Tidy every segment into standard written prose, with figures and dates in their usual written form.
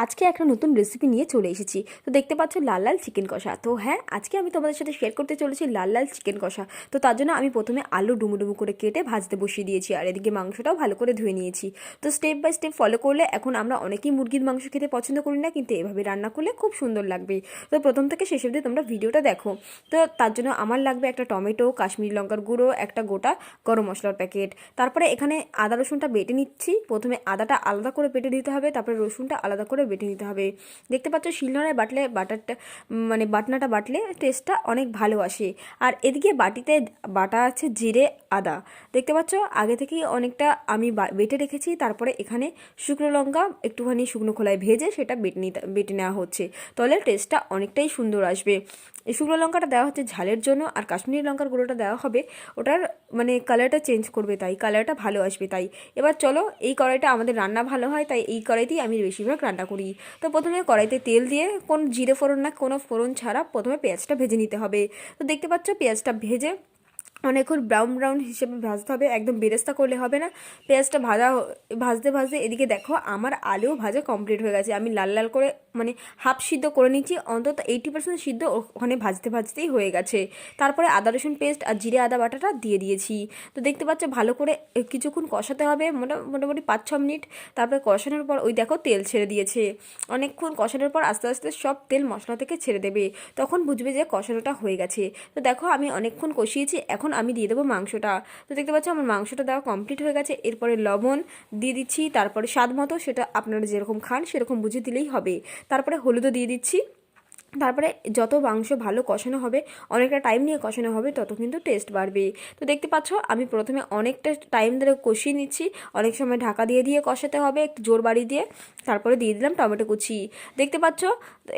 আজকে একটা নতুন রেসিপি নিয়ে চলে এসেছি। তো দেখতে পাচ্ছ লাল লাল চিকেন কষা। তো হ্যাঁ, আজকে আমি তোমাদের সাথে শেয়ার করতে চলেছি লাল লাল চিকেন কষা। তো তার জন্য আমি প্রথমে আলু ডুমো ডুমো করে কেটে ভাজতে বসিয়ে দিয়েছি, আর এদিকে মাংসটাও ভালো করে ধুয়ে নিয়েছি। তো স্টেপ বাই স্টেপ ফলো করলে, এখন আমরা অনেকেই মুরগির মাংস খেতে পছন্দ করি না, কিন্তু এভাবে রান্না করলে খুব সুন্দর লাগবে। তো প্রথম থেকে শেষ অবধি তোমরা ভিডিওটা দেখো। তো তার জন্য আমার লাগবে একটা টমেটো, কাশ্মীরি লঙ্কার গুঁড়ো, একটা গোটা গরম মশলার প্যাকেট। তারপরে এখানে আদা রসুনটা বেটে নিচ্ছি। প্রথমে আদাটা আলাদা করে বেটে দিতে হবে, তারপরে রসুনটা আলাদা করে বেটে নিতে হবে। দেখতে পাচ্ছ শিলনোড়ায় বাটলে বাটনাটা বাটলে টেস্টটা অনেক ভালো আসে। আর এদিকে বাটিতে বাটা আছে জিরে, আদা। দেখতে পাচ্ছ আগে থেকেই অনেকটা আমি বেটে রেখেছি। তারপরে এখানে শুকনো লঙ্কা একটুখানি শুকনো খোলায় ভেজে সেটা বেটে নেওয়া হচ্ছে, তাহলে টেস্টটা অনেকটাই সুন্দর আসবে। এই শুকনো লঙ্কাটা দেওয়া হচ্ছে ঝালের জন্য, আর কাশ্মীরি লঙ্কার গুঁড়োটা দেওয়া হবে ওটার কালারটা চেঞ্জ করবে, তাই কালারটা ভালো আসবে। তাই এবার চলো, এই কড়াইটা আমাদের রান্না ভালো হয়, তাই এই কড়াইতেই আমি বেশিরভাগ রান্না করি। তো প্রথমে কড়াইতে তেল দিয়ে কোন জিরে ফোড়ন না কোনো ফোড়ন ছাড়া প্রথমে পেঁয়াজটা ভেজে নিতে হবে। তো দেখতে পাচ্ছ পেঁয়াজটা ভেজে অনেকক্ষণ ব্রাউন ব্রাউন হিসেবে ভাজতে হবে, একদম বেরেস্তা করলে হবে না। পেঁয়াজটা ভাজতে ভাজতে এদিকে দেখো আমার আলু ভাজা কমপ্লিট হয়ে গেছে। আমি লাল লাল করে হাফ সিদ্ধ করে নিচ্ছি, অন্তত 80% সিদ্ধ ওখানে ভাজতে ভাজতেই হয়ে গেছে। তারপরে আদা রসুন পেস্ট আর জিরে আদা বাটাটা দিয়ে দিয়েছি। তো দেখতে পাচ্ছ ভালো করে কিছুক্ষণ কষাতে হবে, মোটামুটি 5-6 মিনিট। তারপরে কষানোর পর ওই দেখো তেল ছেড়ে দিয়েছে। অনেকক্ষণ কষানোর পর আস্তে আস্তে সব তেল মশলা থেকে ছেড়ে দেবে, তখন বুঝবে যে কষানোটা হয়ে গেছে। তো দেখো আমি অনেকক্ষণ কষিয়েছি, এখন আমি দিয়ে দেবো মাংসটা। তো দেখতে পাচ্ছ আমার মাংসটা দেওয়া কমপ্লিট হয়ে গেছে। এরপরে লবণ দিয়ে দিচ্ছি, তারপরে স্বাদ মতো, সেটা আপনারা যেরকম খান সেরকম বুঝে দিলেই হবে। তারপরে হলুদও দিয়ে দিচ্ছি। তারপরে যত মাংস ভালো কষানো হবে, অনেকটা টাইম নিয়ে কষানো হবে, তত কিন্তু টেস্ট বাড়বে। তো দেখতে পাচ্ছ আমি প্রথমে অনেকটা টাইম ধরে কষিয়ে নিচ্ছি, অনেক সময় ঢাকা দিয়ে দিয়ে কষাতে হবে একটু জোর বাড়ি দিয়ে। তারপরে দিয়ে দিলাম টমেটো কুচি। দেখতে পাচ্ছ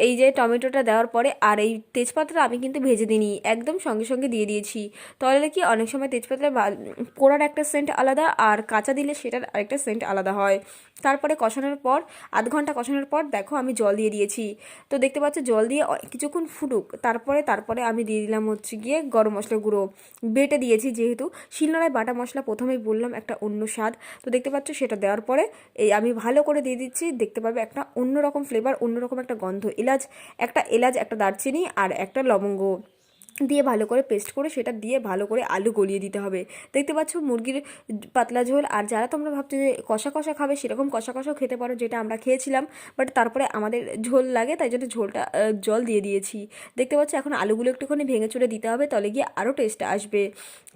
এই যে টমেটোটা দেওয়ার পরে, আর এই তেজপাতাটা আমি কিন্তু ভেজে দিইনি, একদম সঙ্গে সঙ্গে দিয়ে দিয়েছি। তাহলে কি অনেক সময় তেজপাতার পোড়ার একটা সেন্ট আলাদা, আর কাঁচা দিলে সেটার আরেকটা সেন্ট আলাদা হয়। তারপরে কষানোর পর আধ ঘন্টা কষানোর পর দেখো আমি জল দিয়ে দিয়েছি। তো দেখতে পাচ্ছ জল দিয়ে কিছুক্ষণ ফুটুক, তারপরে আমি দিয়ে দিলাম হচ্ছে গিয়ে গরম মশলা গুঁড়ো। বেটে দিয়েছি, যেহেতু শিলনোড়ায় বাটা মশলা প্রথমেই বললাম একটা অন্য স্বাদ। তো দেখতে পাচ্ছ সেটা দেওয়ার পরে এই আমি ভালো করে দিয়ে দিচ্ছি। দেখতে পাবে একটা অন্যরকম ফ্লেভার, অন্যরকম একটা গন্ধ। একটা এলাচ, একটা দারচিনি আর একটা লবঙ্গ দিয়ে ভালো করে পেস্ট করে সেটা দিয়ে ভালো করে আলু গলিয়ে দিতে হবে। দেখতে পাচ্ছ মুরগির পাতলা ঝোল। আর যারা তোমরা ভাবছো যে কষা কষা খাবে, সেরকম কষা কষাও খেতে পারো, যেটা আমরা খেয়েছিলাম। বাট তারপরে আমাদের ঝোল লাগে, তাই জন্য জল দিয়ে দিয়েছি। দেখতে পাচ্ছ এখন আলুগুলো একটুখানি ভেঙে চুড়ে দিতে হবে, তাহলে গিয়ে আরও টেস্ট আসবে।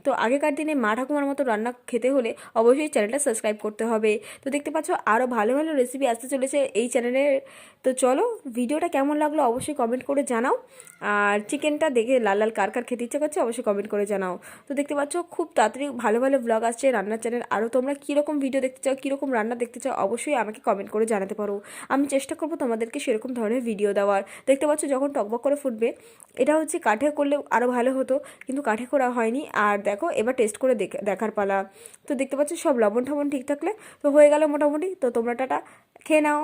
তো আগেকার দিনে মা ঠাকুমার মতো রান্না খেতে হলে অবশ্যই চ্যানেলটা সাবস্ক্রাইব করতে হবে। তো দেখতে পাচ্ছ আরও ভালো ভালো রেসিপি আসতে চলেছে এই চ্যানেলে। তো চলো, ভিডিওটা কেমন লাগলো অবশ্যই কমেন্ট করে জানাও। আর চিকেনটা দেখে লাল লাল কার কার খেতে ইচ্ছে করছে অবশ্যই কমেন্ট করে জানাও। তো দেখতে পাচ্ছ খুব তাড়াতাড়ি ভালো ভালো ব্লগ আসছে রান্নার চ্যানেল। আরও তোমরা কীরকম ভিডিও দেখতে চাও, কীরকম রান্না দেখতে চাও, অবশ্যই আমাকে কমেন্ট করে জানাতে পারো। আমি চেষ্টা করবো তোমাদেরকে সেরকম ধরনের ভিডিও দেওয়ার। দেখতে পাচ্ছ যখন টকবক করে ফুটবে, এটা হচ্ছে কাঠে করলে আরও ভালো হতো, কিন্তু কাঠে করা হয়নি। আর দেখো এবার টেস্ট করে দেখার পালা। তো দেখতে পাচ্ছ সব লবণ ঠবণ ঠিক থাকলে তো হয়ে গেল মোটামুটি। তো তোমরা টাটা খেয়ে নাও।